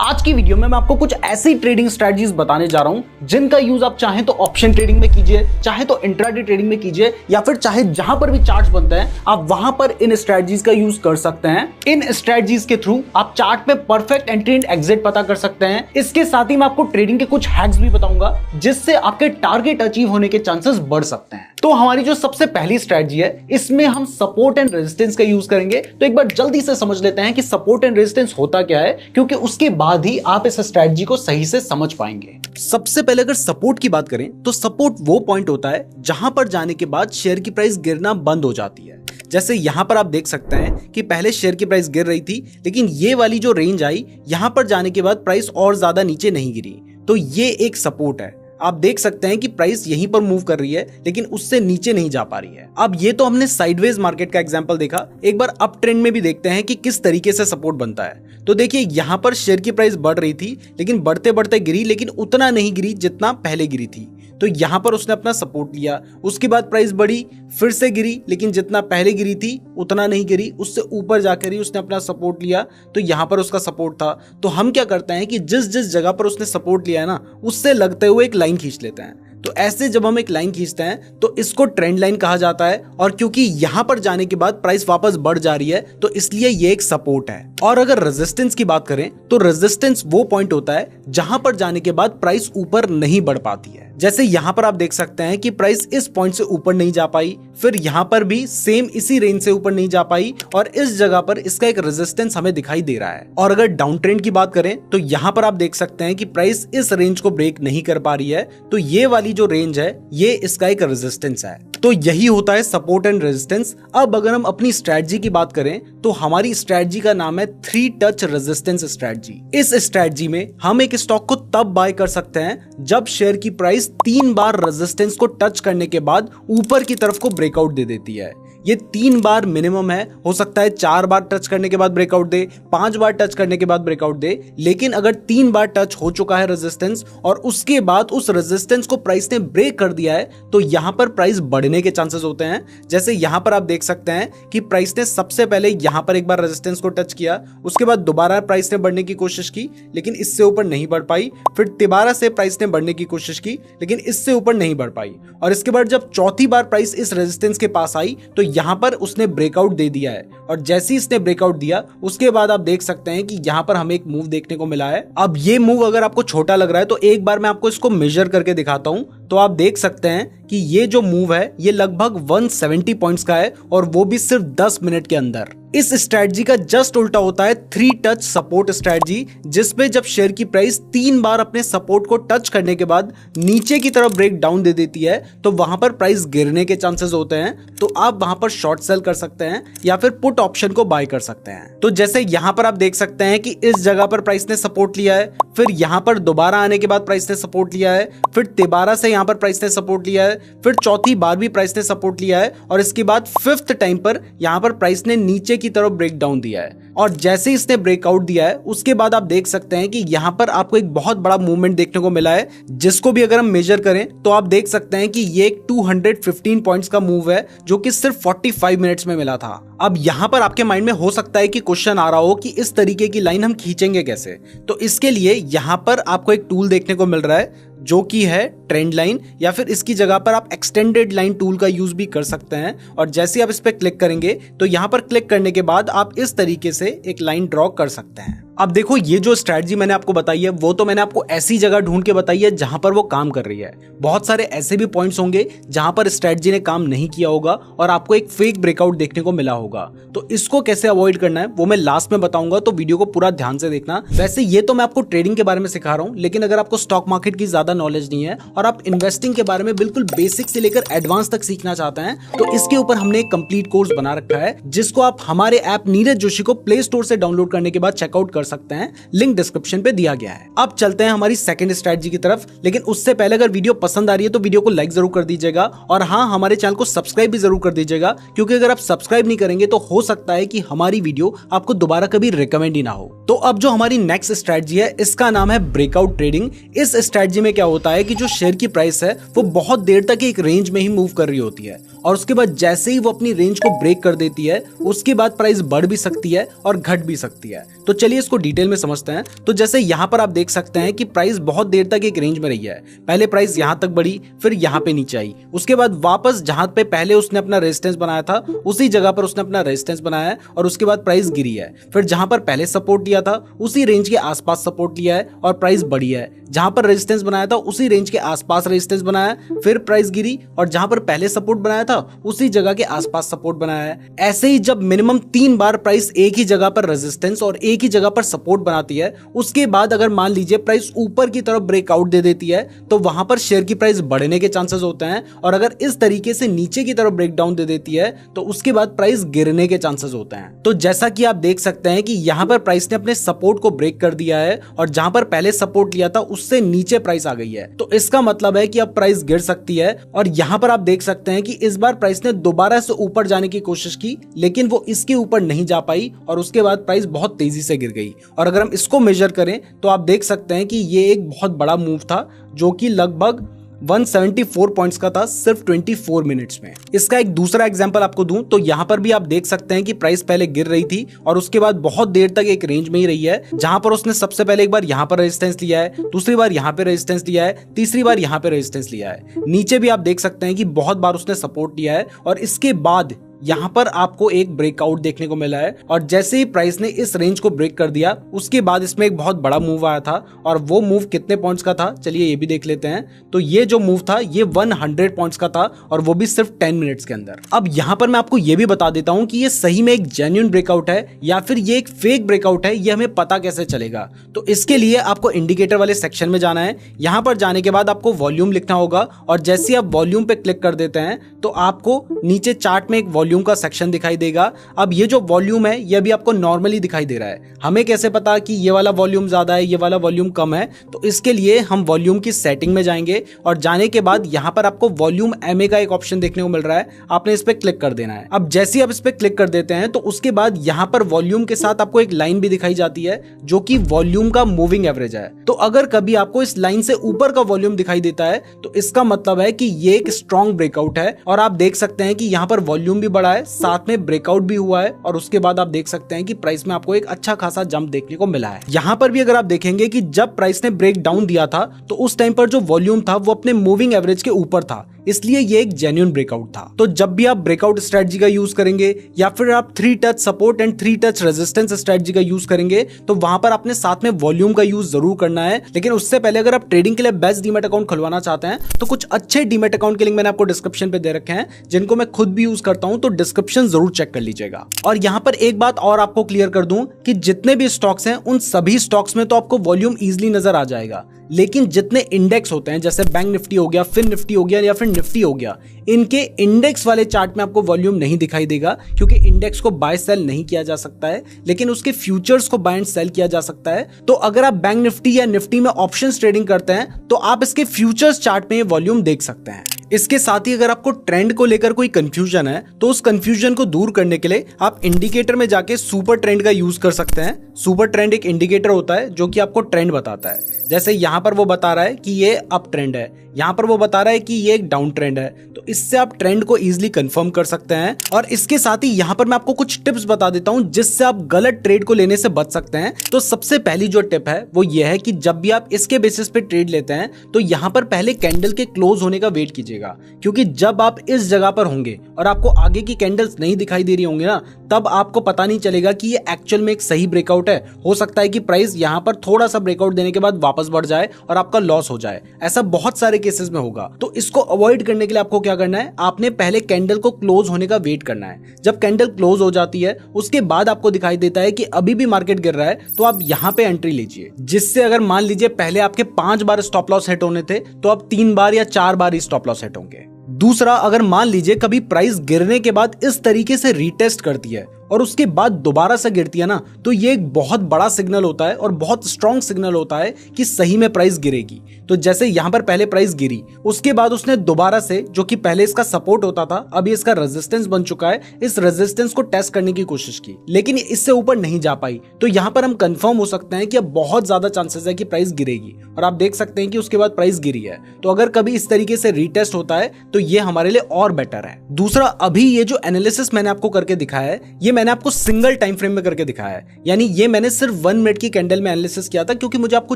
आज की वीडियो में मैं आपको कुछ ऐसी ट्रेडिंग स्ट्रेटजीज बताने जा रहा हूं जिनका यूज आप चाहें तो ऑप्शन ट्रेडिंग में कीजिए, चाहे तो इंट्राडे ट्रेडिंग में कीजिए, या फिर चाहे जहां पर भी चार्ट्स बनते हैं आप वहां पर इन स्ट्रेटजीज का यूज कर सकते हैं। इन स्ट्रेटजीज के थ्रू आप चार्ट में परफेक्ट एंट्री एंड एग्जिट पता कर सकते हैं। इसके साथ ही मैं आपको ट्रेडिंग के कुछ हैक्स भी बताऊंगा जिससे आपके टारगेट अचीव होने के चांसेस बढ़ सकते हैं। तो हमारी जो सबसे पहली स्ट्रेटजी है इसमें हम सपोर्ट एंड रेजिस्टेंस का यूज करेंगे। तो एक बार जल्दी से समझ लेते हैं कि सपोर्ट एंड रेजिस्टेंस होता क्या है, क्योंकि उसके बाद ही आप इस स्ट्रेटजी को सही से समझ पाएंगे। सबसे पहले अगर सपोर्ट की बात करें तो सपोर्ट वो पॉइंट होता है जहां पर जाने के बाद शेयर की प्राइस गिरना बंद हो जाती है। जैसे यहां पर आप देख सकते हैं कि पहले शेयर की प्राइस गिर रही थी, लेकिन ये वाली जो रेंज आई यहां पर जाने के बाद प्राइस और ज्यादा नीचे नहीं गिरी, तो ये एक सपोर्ट है। आप देख सकते हैं कि प्राइस यहीं पर मूव कर रही है लेकिन उससे नीचे नहीं जा पा रही है। अब ये तो हमने साइडवेज मार्केट का एग्जांपल देखा, एक बार अप ट्रेंड में भी देखते हैं कि किस तरीके से सपोर्ट बनता है। तो देखिए यहां पर शेयर की प्राइस बढ़ रही थी लेकिन बढ़ते बढ़ते गिरी, लेकिन उतना नहीं गिरी जितना पहले गिरी थी। तो यहां पर उसने अपना सपोर्ट लिया, उसके बाद प्राइस बढ़ी, फिर से गिरी, लेकिन जितना पहले गिरी थी उतना नहीं गिरी, उससे ऊपर जाकर ही उसने अपना सपोर्ट लिया, तो यहां पर उसका सपोर्ट था। तो हम क्या करते हैं कि जिस जिस जगह पर उसने सपोर्ट लिया है ना, उससे लगते हुए एक लाइन खींच लेते हैं। तो ऐसे जब हम एक लाइन खींचते हैं तो इसको ट्रेंड लाइन कहा जाता है, और क्योंकि यहां पर जाने के बाद प्राइस वापस बढ़ जा रही है तो इसलिए ये एक सपोर्ट है। और अगर रेजिस्टेंस की बात करें तो रेजिस्टेंस वो पॉइंट होता है जहां पर जाने के बाद प्राइस ऊपर नहीं बढ़ पाती है। जैसे यहां पर आप देख सकते हैं कि प्राइस इस पॉइंट से ऊपर नहीं जा पाई, फिर यहां पर भी सेम इसी रेंज से ऊपर नहीं जा पाई, और इस जगह पर इसका एक रेजिस्टेंस हमें दिखाई दे रहा है। और अगर डाउन ट्रेंड की बात करें तो यहां पर आप देख सकते हैं कि प्राइस इस रेंज को ब्रेक नहीं कर पा रही है, तो ये वाली जो रेंज है ये इसका एक रेजिस्टेंस है। तो यही होता है सपोर्ट एंड रेजिस्टेंस। अब अगर हम अपनी स्ट्रेटजी की बात करें तो हमारी स्ट्रेटजी का नाम है 3 टच रेजिस्टेंस स्ट्रेटजी। इस स्ट्रेटजी में हम एक स्टॉक को तब बाय कर सकते हैं जब शेयर की प्राइस 3 बार रेजिस्टेंस को टच करने के बाद ऊपर की तरफ को ब्रेकआउट दे देती है। ये 3 बार मिनिमम है, हो सकता है 4 बार टच करने के बाद ब्रेकआउट दे, 5 बार टच करने के बाद ब्रेकआउट दे, लेकिन अगर 3 बार टच हो चुका है रेजिस्टेंस और उसके बाद उस रेजिस्टेंस को प्राइस ने ब्रेक कर दिया है तो यहां पर प्राइस बढ़ने के चांसेस होते हैं। जैसे यहां पर आप देख सकते हैं कि प्राइस ने सबसे पहले यहां पर एक बार रेजिस्टेंस को टच किया, उसके बाद दोबारा प्राइस ने बढ़ने की कोशिश की लेकिन इससे ऊपर नहीं बढ़ पाई, फिर दोबारा से प्राइस ने बढ़ने की कोशिश की लेकिन इससे ऊपर नहीं बढ़ पाई, और इसके बाद जब चौथी बार प्राइस इस रेजिस्टेंस के पास आई तो यहां पर उसने ब्रेकआउट दे दिया है। और जैसे ही इसने ब्रेकआउट दिया उसके बाद आप देख सकते हैं कि यहां पर हमें एक मूव देखने को मिला है। अब ये मूव अगर आपको छोटा लग रहा है तो एक बार मैं आपको इसको मेजर करके दिखाता हूं, तो आप देख सकते हैं कि ये जो मूव है ये लगभग 170 पॉइंट्स का है, और वो भी सिर्फ 10 मिनट के अंदर। इस स्ट्रेटजी का जस्ट उल्टा होता है 3 टच सपोर्ट स्ट्रेटजी, जिसमें जब शेयर की प्राइस 3 बार अपने सपोर्ट को टच करने के बाद नीचे की तरफ ब्रेक डाउन दे देती है तो वहां पर प्राइस गिरने के चांसेस होते हैं। तो आप वहां पर शॉर्ट सेल कर सकते हैं या फिर पुट ऑप्शन को बाय कर सकते हैं। तो जैसे यहां पर आप देख सकते हैं कि इस जगह पर प्राइस ने सपोर्ट लिया है, फिर यहां पर दोबारा आने के बाद प्राइस ने सपोर्ट लिया है, फिर दोबारा से यहां पर प्राइस ने सपोर्ट लिया है, फिर चौथी बार भी प्राइस ने सपोर्ट लिया है, और इसके बाद 5th टाइम पर यहां पर प्राइस ने नीचे की तरफ ब्रेक डाउन दिया है। और जैसे ही इसने ब्रेकआउट दिया है उसके बाद आप देख सकते हैं कि यहां पर आपको एक बहुत बड़ा मूवमेंट देखने को मिला है, जिसको भी अगर हम मेजर करें तो आप देख सकते हैं कि ये एक 215 पॉइंट्स का मूव है जो कि सिर्फ 45 मिनट्स में मिला था। अब यहां पर आपके माइंड में हो सकता है कि क्वेश्चन आ रहा हो कि इस तरीके की लाइन हम खींचेंगे कैसे। तो इसके लिए यहां पर आपको एक टूल देखने को मिल रहा है जो कि है ट्रेंड लाइन, या फिर इसकी जगह पर आप एक्सटेंडेड लाइन टूल का यूज भी कर सकते हैं। और जैसे आप इस पर क्लिक करेंगे तो यहां पर क्लिक करने के बाद आप इस तरीके से एक लाइन ड्रॉ कर सकते हैं। अब देखो ये जो स्ट्रेटजी मैंने आपको बताई है वो तो मैंने आपको ऐसी जगह ढूंढ के बताई है जहां पर वो काम कर रही है। बहुत सारे ऐसे भी पॉइंट्स होंगे जहां पर स्ट्रेटजी ने काम नहीं किया होगा और आपको एक फेक ब्रेकआउट देखने को मिला होगा। तो इसको कैसे अवॉइड करना है वो मैं लास्ट में बताऊंगा, तो वीडियो को पूरा ध्यान से देखना। वैसे ये तो मैं आपको ट्रेडिंग के बारे में सिखा रहा हूं, लेकिन अगर आपको स्टॉक मार्केट की ज्यादा नॉलेज नहीं है और आप इन्वेस्टिंग के बारे में बिल्कुल बेसिक से लेकर एडवांस तक सीखना चाहते हैं तो इसके ऊपर हमने एक कंप्लीट कोर्स बना रखा है, जिसको आप हमारे ऐप नीरज जोशी को प्ले स्टोर से डाउनलोड करने के बाद चेकआउट कर सकते हैं। लिंक डिस्क्रिप्शन पे दिया गया है। अब चलते हैं हमारी सेकंड स्ट्रेटजी की तरफ, लेकिन उससे पहले अगर वीडियो पसंद आ रही है तो वीडियो को लाइक जरूर कर दीजिएगा, और हाँ हमारे चैनल को सब्सक्राइब भी जरूर कर दीजिएगा, क्योंकि अगर आप सब्सक्राइब नहीं करेंगे तो हो सकता है कि हमारी वीडियो आपको दोबारा कभी रिकमेंड ही ना हो। तो अब जो हमारी नेक्स्ट स्ट्रेटजी है इसका नाम है ब्रेकआउट ट्रेडिंग। इस स्ट्रेटजी में क्या होता है कि जो शेयर की प्राइस है वो बहुत देर तक एक रेंज में ही मूव कर रही होती है, और उसके बाद जैसे ही वो अपनी रेंज को ब्रेक कर देती है उसके बाद प्राइस बढ़ भी सकती है और घट भी सकती है। तो चलिए इसको को डिटेल में समझते हैं। तो जैसे यहाँ पर आप देख सकते हैं कि प्राइस बहुत देर तक एक रेंज में रही है। पहले प्राइस यहाँ तक बढ़ी, फिर यहाँ पे नीचे आई, उसके बाद वापस जहां पे पहले उसने अपना रेजिस्टेंस बनाया था उसी जगह पर उसने अपना रेजिस्टेंस बनाया है और उसके बाद प्राइस गिरी है। फिर जहां पर पहले सपोर्ट लिया था उसी रेंज के आसपास सपोर्ट लिया है और प्राइस बढ़ी है। जहां पर रेजिस्टेंस बनाया था उसी रेंज के आसपास रेजिस्टेंस बनाया, फिर प्राइस गिरी और जहां पर पहले सपोर्ट बनाया था उसी जगह के आसपास सपोर्ट बनाया है। ऐसे ही जब मिनिमम 3 बार प्राइस एक ही जगह पर रेजिस्टेंस और एक ही जगह पर सपोर्ट बनाती है, उसके बाद अगर मान लीजिए प्राइस ऊपर की तरफ ब्रेकआउट दे देती है तो वहां पर शेयर की प्राइस बढ़ने के चांसेस होते हैं, और अगर इस तरीके से नीचे की तरफ ब्रेकडाउन दे देती है तो उसके बाद प्राइस गिरने के चांसेस होते हैं। तो जैसा कि आप देख सकते हैं कि यहां पर प्राइस ने अपने सपोर्ट को ब्रेक कर दिया है और जहां पर पहले सपोर्ट लिया था उससे नीचे प्राइस आ गई है। तो इसका मतलब है कि अब प्राइस गिर सकती है। और यहां पर आप देख सकते हैं कि इस बार प्राइस ने दोबारा से ऊपर जाने की कोशिश की, लेकिन वो इसके ऊपर नहीं जा पाई और उसके बाद प्राइस बहुत तेजी से गिर गई। और अगर हम इसको मेजर करें तो आप देख सकते हैं कि ये एक बहुत बड़ा मूव था जो कि लगभग 174 पॉइंट्स का था सिर्फ 24 मिनट्स में। इसका एक दूसरा एग्जांपल आपको दूं तो यहां पर भी आप देख सकते हैं कि प्राइस पहले गिर रही थी और उसके बाद बहुत देर तक एक रेंज में ही रही है, जहां पर उसने सबसे पहले एक बार यहां पर रेजिस्टेंस लिया है, दूसरी बार यहां पे रेजिस्टेंस लिया है, तीसरी बार यहां पे रेजिस्टेंस लिया है। नीचे भी आप देख सकते हैं कि बहुत बार उसने सपोर्ट लिया है और इसके बाद यहां पर आपको एक ब्रेकआउट देखने को मिला है। और जैसे ही प्राइस ने इस रेंज को ब्रेक कर दिया उसके बाद इसमें एक बहुत बड़ा मूव आया था। और वो मूव कितने पॉइंट्स का था चलिए ये भी देख लेते हैं। तो ये जो मूव था ये 100 पॉइंट्स का था और वो भी सिर्फ 10 मिनट्स के अंदर। अब यहां पर मैं आपको ये भी बता देता हूं कि ये सही में एक जेन्युइन ब्रेकआउट है या फिर ये एक फेक ब्रेकआउट है, ये हमें पता कैसे चलेगा। तो इसके लिए आपको इंडिकेटर वाले सेक्शन में जाना है। यहां पर जाने के बाद आपको वॉल्यूम लिखना होगा और जैसे आप वॉल्यूम पे क्लिक कर देते हैं तो आपको नीचे चार्ट में एक वॉल्यूम का सेक्शन दिखाई देगा। अब ये जो वॉल्यूम है ये भी आपको नॉर्मली दिखाई दे रहा है। हमें कैसे पता कि ये वाला वॉल्यूम ज्यादा है ये वाला वॉल्यूम कम है? तो इसके लिए हम वॉल्यूम की सेटिंग में जाएंगे और जाने के बाद यहां पर आपको वॉल्यूम एमए का एक ऑप्शन देखने को मिल रहा है, आपने इस पे क्लिक कर देना है। अब जैसे ही आप इस पे क्लिक कर देते हैं तो उसके बाद यहां पर वॉल्यूम के साथ आपको एक लाइन भी दिखाई जाती है जो कि वॉल्यूम का मूविंग एवरेज है। तो अगर कभी आपको इस लाइन से ऊपर का वॉल्यूम दिखाई देता है तो इसका मतलब है कि ये एक स्ट्रॉन्ग ब्रेकआउट है। और आप देख सकते हैं कि यहां पर वॉल्यूम भी बढ़ा है, साथ में ब्रेकआउट भी हुआ है और उसके बाद आप देख सकते हैं कि प्राइस में आपको एक अच्छा खासा जंप देखने को मिला है। यहां पर भी अगर आप देखेंगे कि जब प्राइस ने ब्रेक डाउन दिया था तो उस टाइम पर जो वॉल्यूम था वो अपने मूविंग एवरेज के ऊपर था, इसलिए ये एक जेन्युइन ब्रेकआउट था। तो जब भी आप ब्रेकआउट स्ट्रेटजी का यूज करेंगे या फिर आप 3 touch support and 3 touch resistance strategy का यूज करेंगे तो वहां पर आपने साथ में वॉल्यूम का यूज जरूर करना है। लेकिन उससे पहले अगर आप ट्रेडिंग के लिए बेस्ट डीमैट अकाउंट खुलवाना चाहते हैं तो कुछ अच्छे डीमैट अकाउंट के लिंक मैंने आपको डिस्क्रिप्शन पे दे रखे हैं, जिनको मैं खुद भी यूज करता हूं, तो डिस्क्रिप्शन जरूर चेक कर लीजिएगा। और यहां पर एक बात और आपको क्लियर कर दूं कि जितने भी स्टॉक्स हैं उन सभी स्टॉक्स में तो आपको वॉल्यूम इजीली नजर आ जाएगा, लेकिन जितने इंडेक्स होते हैं जैसे बैंक निफ्टी हो गया, फिन निफ्टी हो गया या फिर निफ्टी हो गया, इनके इंडेक्स वाले चार्ट में आपको वॉल्यूम नहीं दिखाई देगा, क्योंकि इंडेक्स को बाय सेल नहीं किया जा सकता है, लेकिन उसके फ्यूचर्स को बाय एंड सेल किया जा सकता है। तो अगर आप बैंक निफ्टी या निफ्टी में ऑप्शंस ट्रेडिंग करते हैं तो आप इसके फ्यूचर्स चार्ट में वॉल्यूम देख सकते हैं। इसके साथ ही अगर आपको ट्रेंड को लेकर कोई कंफ्यूजन है तो उस कंफ्यूजन को दूर करने के लिए आप इंडिकेटर में जाके सुपर ट्रेंड का यूज कर सकते हैं। सुपर ट्रेंड एक इंडिकेटर होता है जो कि आपको ट्रेंड बताता है। जैसे यहां पर वो बता रहा है कि ये अप ट्रेंड है, यहां पर वो बता रहा है कि ये एक डाउन ट्रेंड है, तो इससे आप ट्रेंड को इजीली कंफर्म कर सकते हैं। और इसके साथ ही यहां पर मैं आपको कुछ टिप्स बता देता हूं जिससे आप गलत ट्रेड को लेने से बच सकते हैं। तो सबसे पहली जो टिप है वो ये है कि जब भी आप इसके बेसिस पे ट्रेड लेते हैं तो यहां पर पहले कैंडल के क्लोज होने का वेट कीजिएगा, क्योंकि जब आप इस जगह पर होंगे और आपको आगे की कैंडल्स नहीं दिखाई दे रही होंगे ना, तब आपको पता नहीं चलेगा कि ये एक्चुअल में एक सही ब्रेकआउट है। हो सकता है कि प्राइस यहां पर थोड़ा सा ब्रेकआउट देने के बाद वापस बढ़ जाए और आपका लॉस हो जाए। ऐसा बहुत सारे केसेस में होगा। तो इसको अवॉइड करने के लिए आपको क्या करना है, आपने पहले कैंडल को क्लोज होने का वेट करना है। जब कैंडल क्लोज हो जाती है उसके बाद आपको दिखाई देता है कि अभी भी मार्केट गिर रहा है, तो आप यहां पे एंट्री लीजिए, जिससे अगर मान लीजिए पहले आपके 5 बार स्टॉप लॉस हिट होने थे तो अब 3 बार या 4 बार ही स्टॉप लॉस हिट होंगे। दूसरा, अगर मान लीजिए कभी प्राइस गिरने के बाद इस तरीके से रीटेस्ट करती है और उसके बाद दोबारा से गिरती है ना, तो ये एक बहुत बड़ा सिग्नल होता है और बहुत स्ट्रॉन्ग सिग्नल होता है कि सही में प्राइस गिरेगी। तो जैसे यहां पर पहले प्राइस गिरी, उसके बाद उसने दोबारा से, जो कि पहले इसका सपोर्ट होता था अब ये इसका रेजिस्टेंस बन चुका है, इस रेजिस्टेंस को टेस्ट करने की कोशिश की, लेकिन इससे ऊपर नहीं जा पाई। तो यहां पर हम कंफर्म हो सकते हैं कि अब बहुत ज्यादा चांसेस है कि प्राइस गिरेगी, और आप देख सकते हैं कि उसके बाद प्राइस गिरी है। तो अगर कभी इस तरीके से रीटेस्ट होता है तो ये हमारे लिए और बेटर है। दूसरा, अभी ये जो एनालिसिस मैंने आपको करके दिखाया है, ये मैंने मैंने आपको सिंगल टाइम फ्रेम में करके दिखाया है, यानी ये मैंने सिर्फ 1 मिनट की कैंडल में एनालिसिस किया था क्योंकि मुझे आपको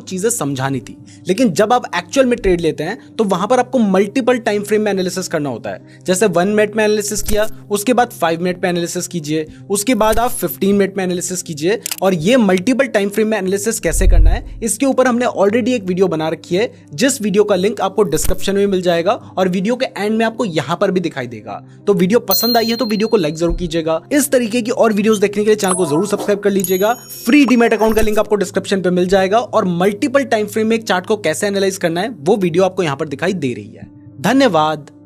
चीजें समझानी थी। लेकिन जब आप एक्चुअल में ट्रेड लेते हैं तो वहां पर आपको मल्टीपल टाइम फ्रेम में एनालिसिस करना होता है। जैसे 1 मिनट में एनालिसिस किया, उसके बाद 5 मिनट में एनालिसिस कीजिए, उसके बाद आप 15 मिनट में एनालिसिस कीजिए। और ये मल्टीपल टाइम फ्रेम में एनालिसिस कैसे करना है इसके ऊपर हमने ऑलरेडी एक वीडियो बना रखी है, जिस वीडियो का लिंक आपको डिस्क्रिप्शन में मिल जाएगा और वीडियो के एंड में आपको यहां पर भी दिखाई देगा। तो वीडियो पसंद आई है तो वीडियो को लाइक जरूर कीजिएगा। इस तरीके की और वीडियोस देखने के लिए चैनल को जरूर सब्सक्राइब कर लीजिएगा। फ्री डीमैट अकाउंट का लिंक आपको डिस्क्रिप्शन पे मिल जाएगा और मल्टीपल टाइम फ्रेम में एक चार्ट को कैसे एनालाइज करना है वो वीडियो आपको यहां पर दिखाई दे रही है। धन्यवाद।